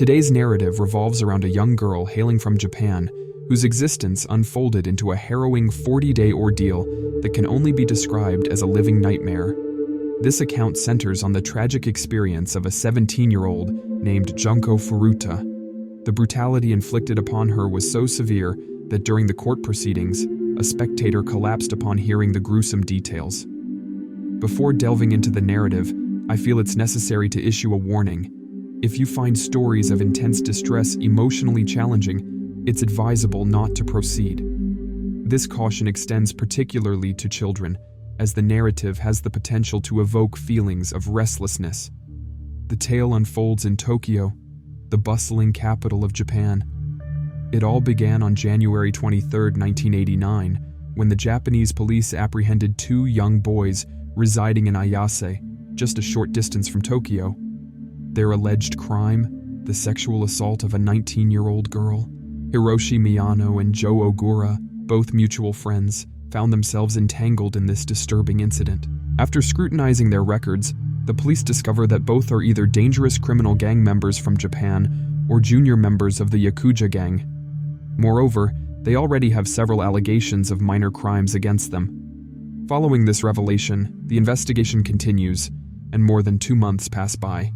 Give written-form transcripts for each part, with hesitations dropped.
Today's narrative revolves around a young girl hailing from Japan whose existence unfolded into a harrowing 40-day ordeal that can only be described as a living nightmare. This account centers on the tragic experience of a 17-year-old named Junko Furuta. The brutality inflicted upon her was so severe that during the court proceedings, a spectator collapsed upon hearing the gruesome details. Before delving into the narrative, I feel it's necessary to issue a warning. If you find stories of intense distress emotionally challenging, it's advisable not to proceed. This caution extends particularly to children, as the narrative has the potential to evoke feelings of restlessness. The tale unfolds in Tokyo, the bustling capital of Japan. It all began on January 23, 1989, when the Japanese police apprehended two young boys residing in Ayase, just a short distance from Tokyo. Their alleged crime, the sexual assault of a 19-year-old girl. Hiroshi Miyano and Joe Ogura, both mutual friends, found themselves entangled in this disturbing incident. After scrutinizing their records, the police discover that both are either dangerous criminal gang members from Japan or junior members of the Yakuza gang. Moreover, they already have several allegations of minor crimes against them. Following this revelation, the investigation continues, and more than 2 months pass by.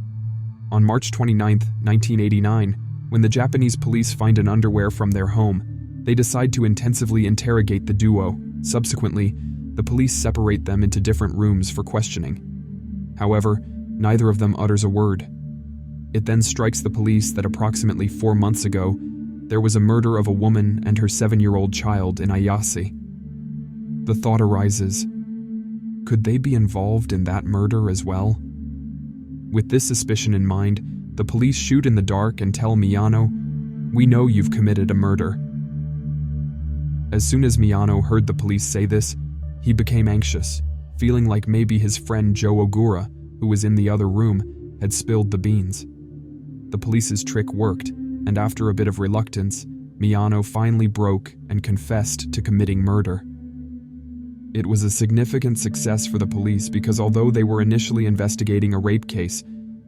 On March 29, 1989, when the Japanese police find an underwear from their home, they decide to intensively interrogate the duo. Subsequently, the police separate them into different rooms for questioning. However, neither of them utters a word. It then strikes the police that approximately 4 months ago, there was a murder of a woman and her 7-year-old child in Ayase. The thought arises, could they be involved in that murder as well? With this suspicion in mind, the police shoot in the dark and tell Miyano, "We know you've committed a murder." As soon as Miyano heard the police say this, he became anxious, feeling like maybe his friend Joe Ogura, who was in the other room, had spilled the beans. The police's trick worked, and after a bit of reluctance, Miyano finally broke and confessed to committing murder. It was a significant success for the police because although they were initially investigating a rape case,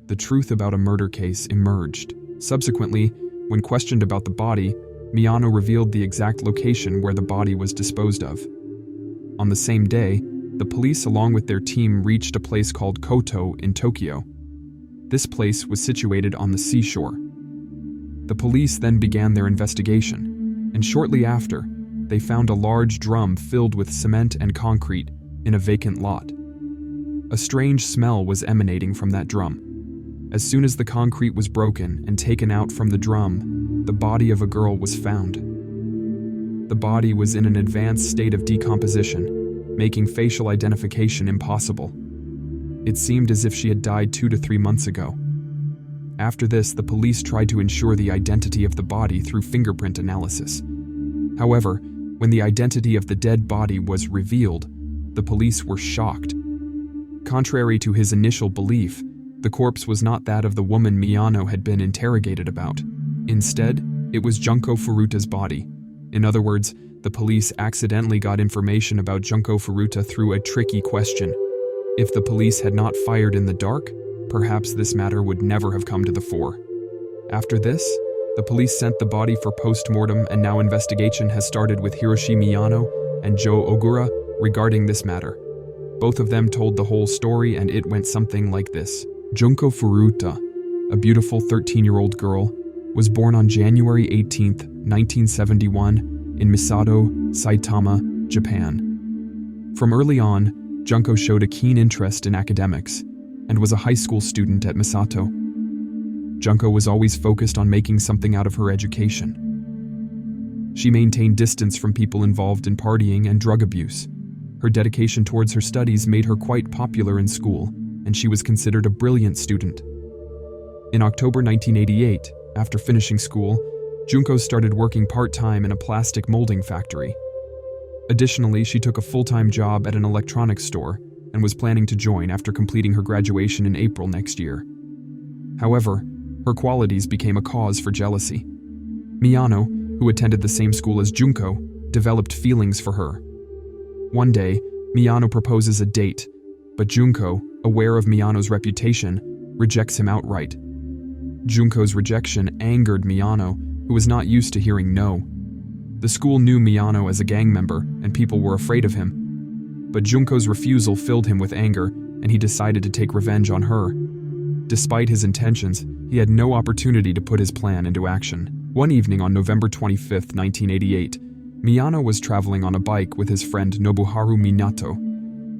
the truth about a murder case emerged. Subsequently, when questioned about the body, Miyano revealed the exact location where the body was disposed of. On the same day, the police along with their team reached a place called Koto in Tokyo. This place was situated on the seashore. The police then began their investigation, and shortly after, they found a large drum filled with cement and concrete in a vacant lot. A strange smell was emanating from that drum. As soon as the concrete was broken and taken out from the drum, the body of a girl was found. The body was in an advanced state of decomposition, making facial identification impossible. It seemed as if she had died 2 to 3 months ago. After this, the police tried to ensure the identity of the body through fingerprint analysis. However, when the identity of the dead body was revealed, the police were shocked. Contrary to his initial belief, the corpse was not that of the woman Miyano had been interrogated about. Instead, it was Junko Furuta's body. In other words, the police accidentally got information about Junko Furuta through a tricky question. If the police had not fired in the dark, perhaps this matter would never have come to the fore. After this, the police sent the body for post-mortem, and now investigation has started with Hiroshi Miyano and Joe Ogura regarding this matter. Both of them told the whole story, and it went something like this. Junko Furuta, a beautiful 13-year-old girl, was born on January 18, 1971, in Misato, Saitama, Japan. From early on, Junko showed a keen interest in academics and was a high school student at Misato. Junko was always focused on making something out of her education. She maintained distance from people involved in partying and drug abuse. Her dedication towards her studies made her quite popular in school, and she was considered a brilliant student. In October 1988, after finishing school, Junko started working part-time in a plastic molding factory. Additionally, she took a full-time job at an electronics store and was planning to join after completing her graduation in April next year. However, her qualities became a cause for jealousy. Miyano, who attended the same school as Junko, developed feelings for her. One day, Miyano proposes a date, but Junko, aware of Miyano's reputation, rejects him outright. Junko's rejection angered Miyano, who was not used to hearing no. The school knew Miyano as a gang member, and people were afraid of him. But Junko's refusal filled him with anger, and he decided to take revenge on her. Despite his intentions, he had no opportunity to put his plan into action. One evening on November 25, 1988, Miyano was traveling on a bike with his friend Nobuharu Minato,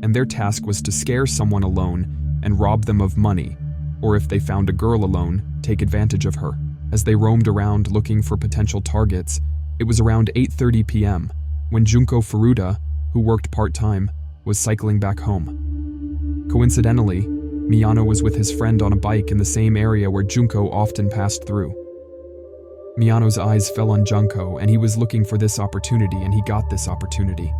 and their task was to scare someone alone and rob them of money, or if they found a girl alone, take advantage of her. As they roamed around looking for potential targets, it was around 8:30 p.m. when Junko Furuta, who worked part-time, was cycling back home. Coincidentally, Miyano was with his friend on a bike in the same area where Junko often passed through. Miyano's eyes fell on Junko, and he was looking for this opportunity, and he got this opportunity.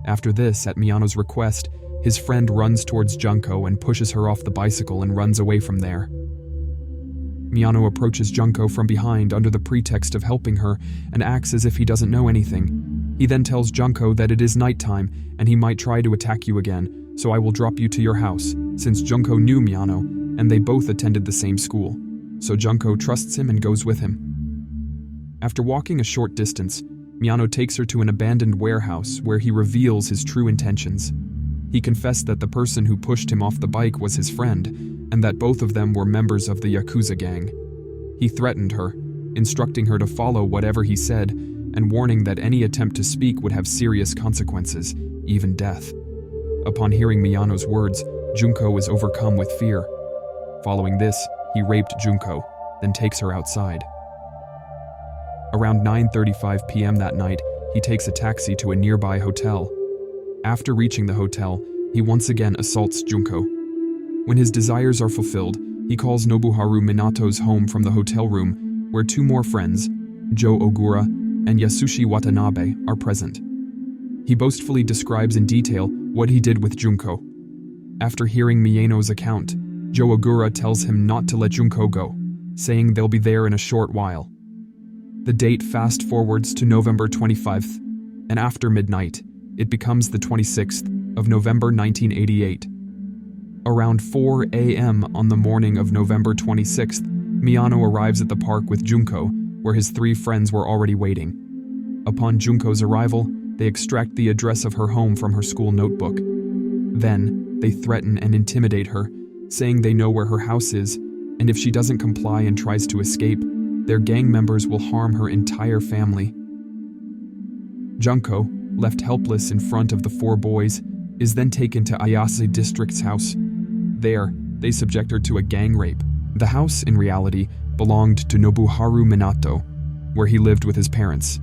After this, at Miyano's request, his friend runs towards Junko and pushes her off the bicycle and runs away from there. Miyano approaches Junko from behind under the pretext of helping her and acts as if he doesn't know anything. He then tells Junko that it is nighttime and he might try to attack you again, so I will drop you to your house, since Junko knew Miyano and they both attended the same school. So Junko trusts him and goes with him. After walking a short distance, Miyano takes her to an abandoned warehouse where he reveals his true intentions. He confessed that the person who pushed him off the bike was his friend, and that both of them were members of the Yakuza gang. He threatened her, instructing her to follow whatever he said, and warning that any attempt to speak would have serious consequences, even death. Upon hearing Miyano's words, Junko is overcome with fear. Following this, he raped Junko, then takes her outside. Around 9:35 p.m. that night, he takes a taxi to a nearby hotel. After reaching the hotel, he once again assaults Junko. When his desires are fulfilled, he calls Nobuharu Minato's home from the hotel room, where two more friends, Joe Ogura and Yasushi Watanabe, are present. He boastfully describes in detail what he did with Junko. After hearing Miyano's account, Joe Ogura tells him not to let Junko go, saying they'll be there in a short while. The date fast forwards to November 25th, and after midnight, it becomes the 26th of November 1988. Around 4 a.m. on the morning of November 26th, Miyano arrives at the park with Junko, where his three friends were already waiting. Upon Junko's arrival, they extract the address of her home from her school notebook. Then, they threaten and intimidate her, saying they know where her house is, and if she doesn't comply and tries to escape, their gang members will harm her entire family. Junko, left helpless in front of the four boys, is then taken to Ayase District's house. There, they subject her to a gang rape. The house, in reality, belonged to Nobuharu Minato, where he lived with his parents.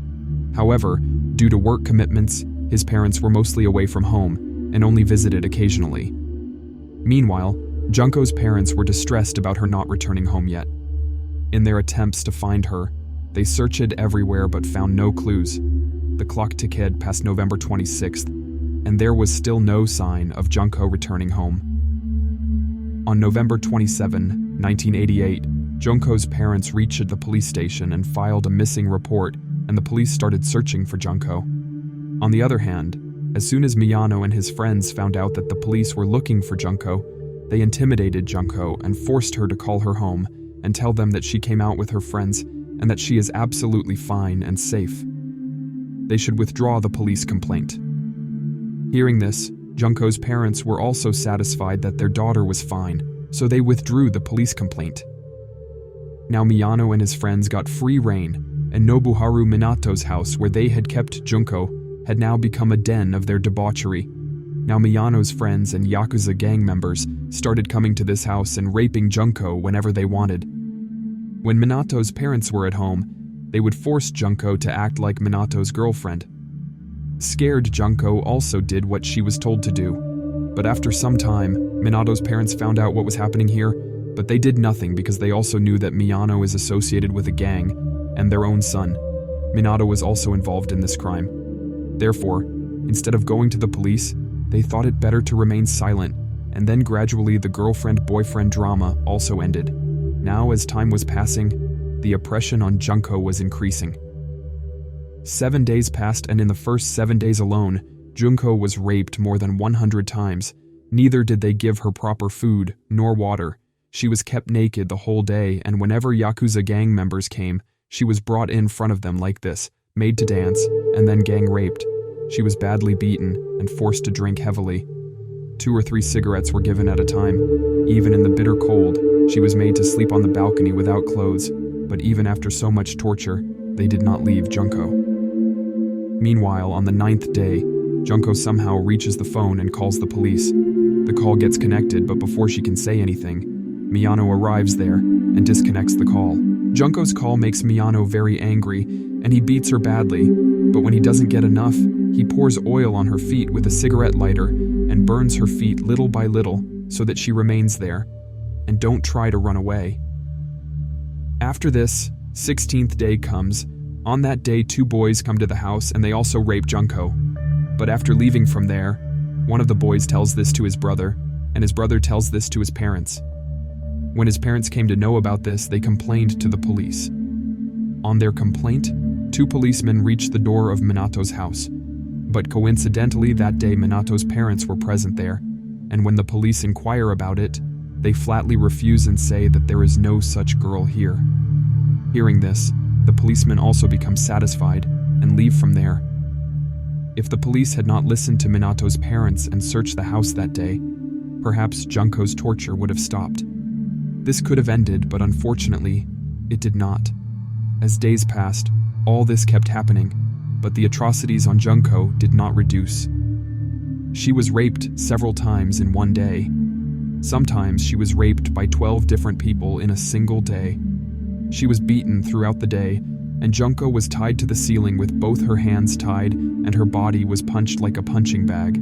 However, due to work commitments, his parents were mostly away from home and only visited occasionally. Meanwhile, Junko's parents were distressed about her not returning home yet. In their attempts to find her, they searched everywhere but found no clues. The clock ticked past November 26th, and there was still no sign of Junko returning home. On November 27, 1988, Junko's parents reached the police station and filed a missing report, and the police started searching for Junko. On the other hand, as soon as Miyano and his friends found out that the police were looking for Junko, they intimidated Junko and forced her to call her home and tell them that she came out with her friends and that she is absolutely fine and safe. They should withdraw the police complaint. Hearing this, Junko's parents were also satisfied that their daughter was fine, so they withdrew the police complaint. Now Miyano and his friends got free rein, and Nobuharu Minato's house where they had kept Junko had now become a den of their debauchery. Now Miyano's friends and Yakuza gang members started coming to this house and raping Junko whenever they wanted. When Minato's parents were at home, they would force Junko to act like Minato's girlfriend. Scared Junko also did what she was told to do. But after some time, Minato's parents found out what was happening here, but they did nothing because they also knew that Miyano is associated with a gang, and their own son, Minato, was also involved in this crime. Therefore, instead of going to the police, they thought it better to remain silent, and then gradually the girlfriend-boyfriend drama also ended. Now, as time was passing, the oppression on Junko was increasing. 7 days passed, and in the first 7 days alone, Junko was raped more than 100 times. Neither did they give her proper food nor water. She was kept naked the whole day, and whenever Yakuza gang members came, she was brought in front of them like this, made to dance, and then gang raped. She was badly beaten and forced to drink heavily. 2 or 3 cigarettes were given at a time. Even in the bitter cold, she was made to sleep on the balcony without clothes, but even after so much torture, they did not leave Junko. Meanwhile, on the 9th day, Junko somehow reaches the phone and calls the police. The call gets connected, but before she can say anything, Miyano arrives there and disconnects the call. Junko's call makes Miyano very angry, and he beats her badly, but when he doesn't get enough, he pours oil on her feet with a cigarette lighter and burns her feet little by little so that she remains there, and don't try to run away. After this, 16th day comes. On that day, 2 boys come to the house and they also rape Junko. But after leaving from there, one of the boys tells this to his brother, and his brother tells this to his parents. When his parents came to know about this, they complained to the police. On their complaint, 2 policemen reached the door of Minato's house. But coincidentally, that day Minato's parents were present there, and when the police inquire about it, they flatly refuse and say that there is no such girl here. Hearing this, the policemen also become satisfied and leave from there. If the police had not listened to Minato's parents and searched the house that day, perhaps Junko's torture would have stopped. This could have ended, but unfortunately, it did not. As days passed, all this kept happening, but the atrocities on Junko did not reduce. She was raped several times in one day. Sometimes she was raped by 12 different people in a single day. She was beaten throughout the day, and Junko was tied to the ceiling with both her hands tied, and her body was punched like a punching bag.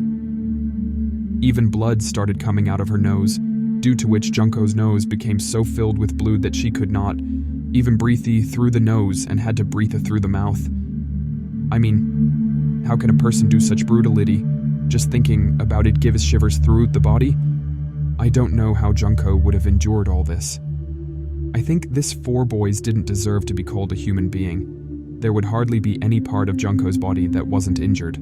Even blood started coming out of her nose, due to which Junko's nose became so filled with blood that she could not even breathe through the nose and had to breathe through the mouth. I mean, how can a person do such brutality? Just thinking about it gives shivers through the body. I don't know how Junko would have endured all this. I think this 4 boys didn't deserve to be called a human being. There would hardly be any part of Junko's body that wasn't injured.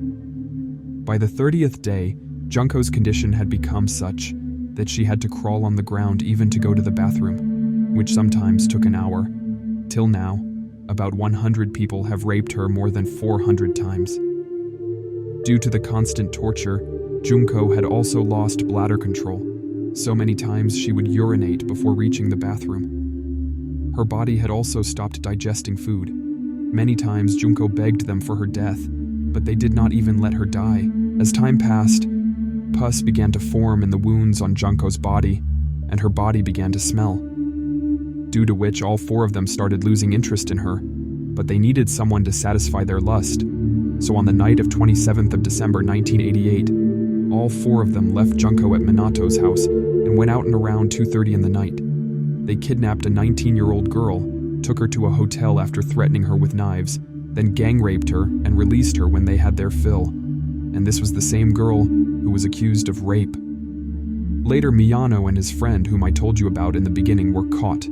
By the 30th day, Junko's condition had become such that she had to crawl on the ground even to go to the bathroom, which sometimes took an hour. Till now, about 100 people have raped her more than 400 times. Due to the constant torture, Junko had also lost bladder control. So many times she would urinate before reaching the bathroom. Her body had also stopped digesting food. Many times Junko begged them for her death, but they did not even let her die. As time passed, pus began to form in the wounds on Junko's body, and her body began to smell. Due to which all 4 of them started losing interest in her, but they needed someone to satisfy their lust. So on the night of 27th of December 1988, all 4 of them left Junko at Minato's house and went out and around 2:30 in the night. They kidnapped a 19-year-old girl, took her to a hotel after threatening her with knives, then gang raped her and released her when they had their fill. And this was the same girl who was accused of rape. Later, Miyano and his friend, whom I told you about in the beginning, were caught.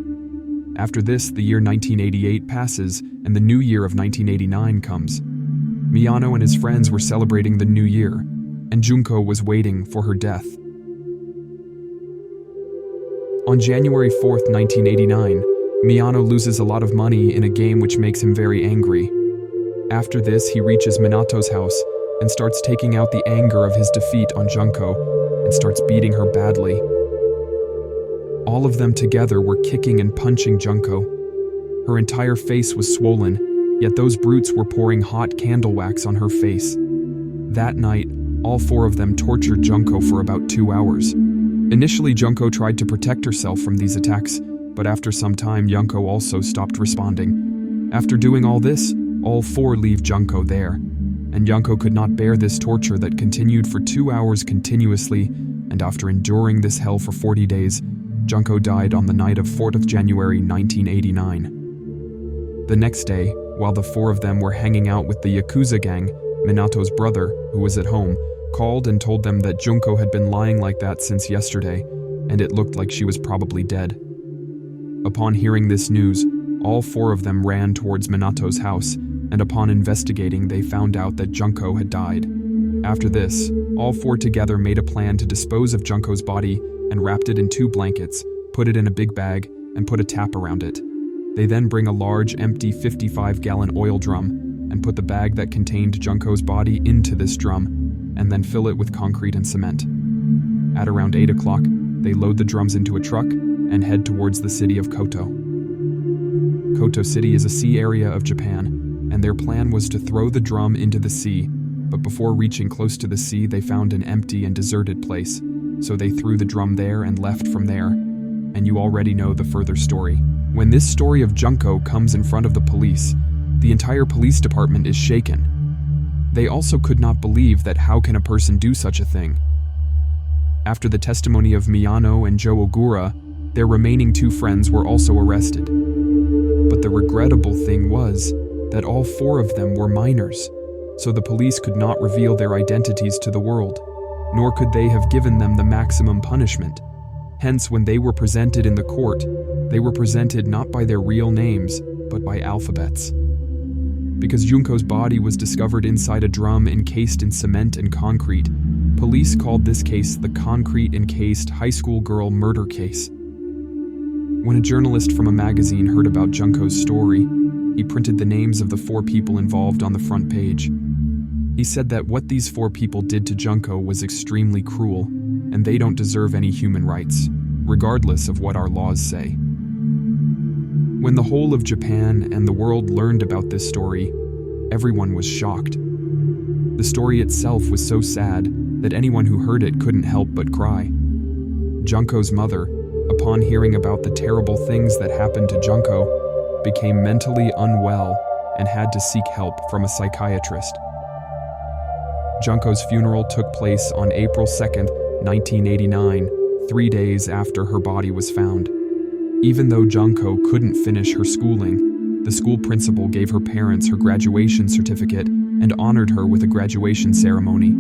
After this, the year 1988 passes and the new year of 1989 comes. Miyano and his friends were celebrating the new year, and Junko was waiting for her death. On January 4th, 1989, Miyano loses a lot of money in a game which makes him very angry. After this, he reaches Minato's house and starts taking out the anger of his defeat on Junko and starts beating her badly. All of them together were kicking and punching Junko. Her entire face was swollen, yet those brutes were pouring hot candle wax on her face. That night, all 4 of them tortured Junko for about 2 hours. Initially, Junko tried to protect herself from these attacks, but after some time, Junko also stopped responding. After doing all this, all 4 leave Junko there, and Junko could not bear this torture that continued for 2 hours continuously, and after enduring this hell for 40 days, Junko died on the night of 4th of January 1989. The next day, while the 4 of them were hanging out with the Yakuza gang, Minato's brother, who was at home, called and told them that Junko had been lying like that since yesterday, and it looked like she was probably dead. Upon hearing this news, all 4 of them ran towards Minato's house, and upon investigating, they found out that Junko had died. After this, all 4 together made a plan to dispose of Junko's body and wrapped it in 2 blankets, put it in a big bag, and put a tap around it. They then bring a large, empty 55-gallon oil drum and put the bag that contained Junko's body into this drum, and then fill it with concrete and cement. At around 8 o'clock, they load the drums into a truck and head towards the city of Koto. Koto City is a sea area of Japan, and their plan was to throw the drum into the sea, but before reaching close to the sea, they found an empty and deserted place, so they threw the drum there and left from there, and you already know the further story. When this story of Junko comes in front of the police, the entire police department is shaken. They also could not believe that how can a person do such a thing. After the testimony of Miyano and Joe Ogura, their remaining 2 friends were also arrested. But the regrettable thing was that all 4 of them were minors, so the police could not reveal their identities to the world, nor could they have given them the maximum punishment. Hence, when they were presented in the court, they were presented not by their real names, but by alphabets. Because Junko's body was discovered inside a drum encased in cement and concrete, police called this case the concrete-encased high school girl murder case. When a journalist from a magazine heard about Junko's story, he printed the names of the 4 people involved on the front page. He said that what these 4 people did to Junko was extremely cruel, and they don't deserve any human rights, regardless of what our laws say. When the whole of Japan and the world learned about this story, everyone was shocked. The story itself was so sad that anyone who heard it couldn't help but cry. Junko's mother, upon hearing about the terrible things that happened to Junko, became mentally unwell and had to seek help from a psychiatrist. Junko's funeral took place on April 2nd, 1989, 3 days after her body was found. Even though Junko couldn't finish her schooling, the school principal gave her parents her graduation certificate and honored her with a graduation ceremony.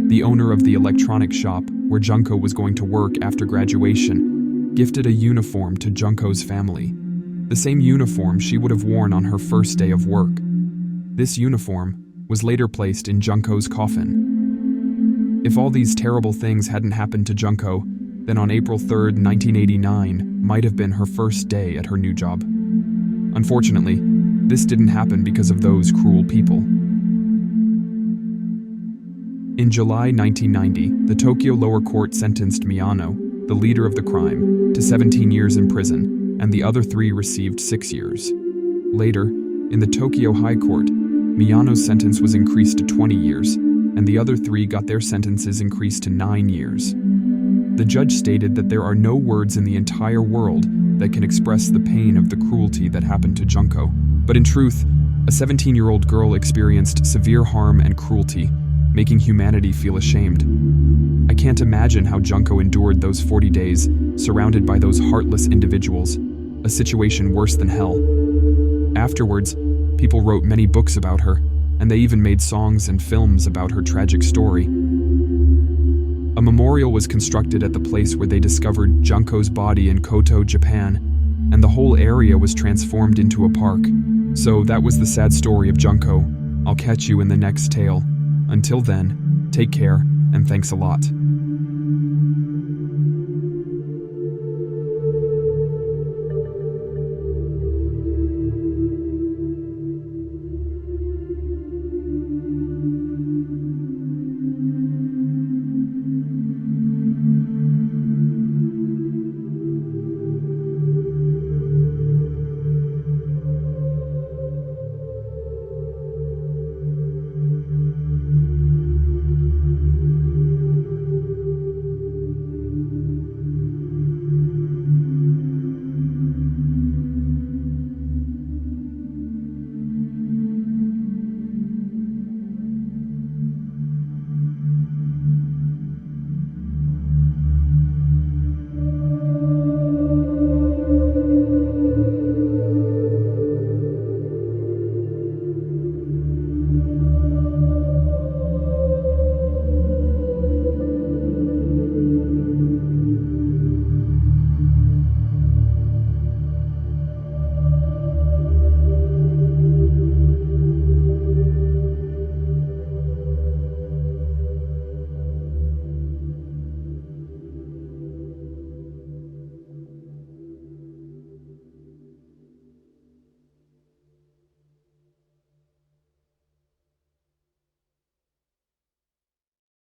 The owner of the electronic shop, where Junko was going to work after graduation, gifted a uniform to Junko's family, the same uniform she would have worn on her first day of work. This uniform was later placed in Junko's coffin. If all these terrible things hadn't happened to Junko, then on April 3rd, 1989, might have been her first day at her new job. Unfortunately, this didn't happen because of those cruel people. In July 1990, the Tokyo lower court sentenced Miyano, the leader of the crime, to 17 years in prison, and the other 3 received 6 years. Later, in the Tokyo High Court, Miyano's sentence was increased to 20 years, and the other 3 got their sentences increased to 9 years. The judge stated that there are no words in the entire world that can express the pain of the cruelty that happened to Junko. But in truth, a 17-year-old girl experienced severe harm and cruelty, making humanity feel ashamed. I can't imagine how Junko endured those 40 days, surrounded by those heartless individuals, a situation worse than hell. Afterwards, people wrote many books about her, and they even made songs and films about her tragic story. A memorial was constructed at the place where they discovered Junko's body in Koto, Japan, and the whole area was transformed into a park. So that was the sad story of Junko. I'll catch you in the next tale. Until then, take care, and thanks a lot.